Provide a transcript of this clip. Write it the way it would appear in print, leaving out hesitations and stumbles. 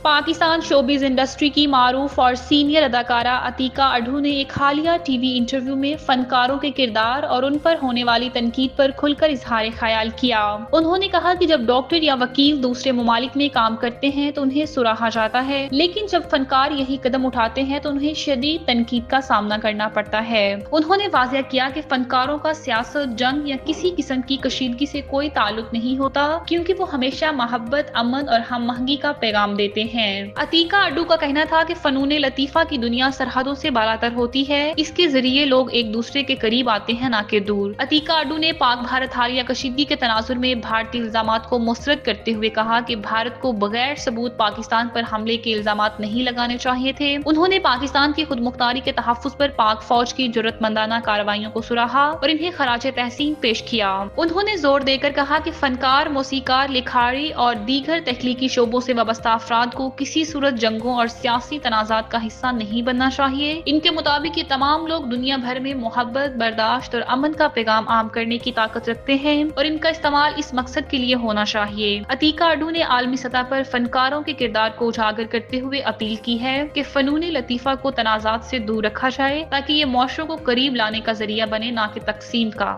Pakistan showbiz industry کی معروف اور سینئر اداکارہ عتیقہ اڈھو نے ایک حالیہ ٹی وی انٹرویو میں فنکاروں کے کردار اور ان پر ہونے والی تنقید پر کھل کر اظہار خیال کیا۔ انہوں نے کہا کہ جب ڈاکٹر یا وکیل دوسرے ممالک میں کام کرتے ہیں تو انہیں سراہا جاتا ہے، لیکن جب فنکار یہی قدم اٹھاتے ہیں تو انہیں شدید تنقید کا سامنا کرنا پڑتا ہے۔ انہوں نے واضح کیا کہ فنکاروں کا سیاست، جنگ یا کسی قسم کی کشیدگی سے کوئی تعلق نہیں ہوتا، کیونکہ وہ ہمیشہ محبت، امن اور ہم آہنگی کا پیغام دیتے ہیں۔ عتیقہ اڈھو کا کہنا تھا کہ فنون لطیفہ کی دنیا سرحدوں سے بالاتر ہوتی ہے، اس کے ذریعے لوگ ایک دوسرے کے قریب آتے ہیں، نہ کہ دور۔ عتیقہ اڈھو نے پاک بھارت حالیہ کشیدگی کے تناظر میں بھارتی الزامات کو مسترد کرتے ہوئے کہا کہ بھارت کو بغیر ثبوت پاکستان پر حملے کے الزامات نہیں لگانے چاہیے تھے۔ انہوں نے پاکستان کی خود مختاری کے تحفظ پر پاک فوج کی جرأت مندانہ کارروائیوں کو سراہا اور انہیں خراج تحسین پیش کیا۔ انہوں نے زور دے کر کہا کہ فنکار، موسیقار، لکھاری اور دیگر تخلیقی شعبوں سے وابستہ افراد کو کسی صورت جنگوں اور سیاسی تنازعات کا حصہ نہیں بننا چاہیے۔ ان کے مطابق یہ تمام لوگ دنیا بھر میں محبت، برداشت اور امن کا پیغام عام کرنے کی طاقت رکھتے ہیں اور ان کا استعمال اس مقصد کے لیے ہونا چاہیے۔ عتیقہ اڈھو نے عالمی سطح پر فنکاروں کے کردار کو اجاگر کرتے ہوئے اپیل کی ہے کہ فنون لطیفہ کو تنازعات سے دور رکھا جائے تاکہ یہ معاشروں کو قریب لانے کا ذریعہ بنے، نہ کہ تقسیم کا۔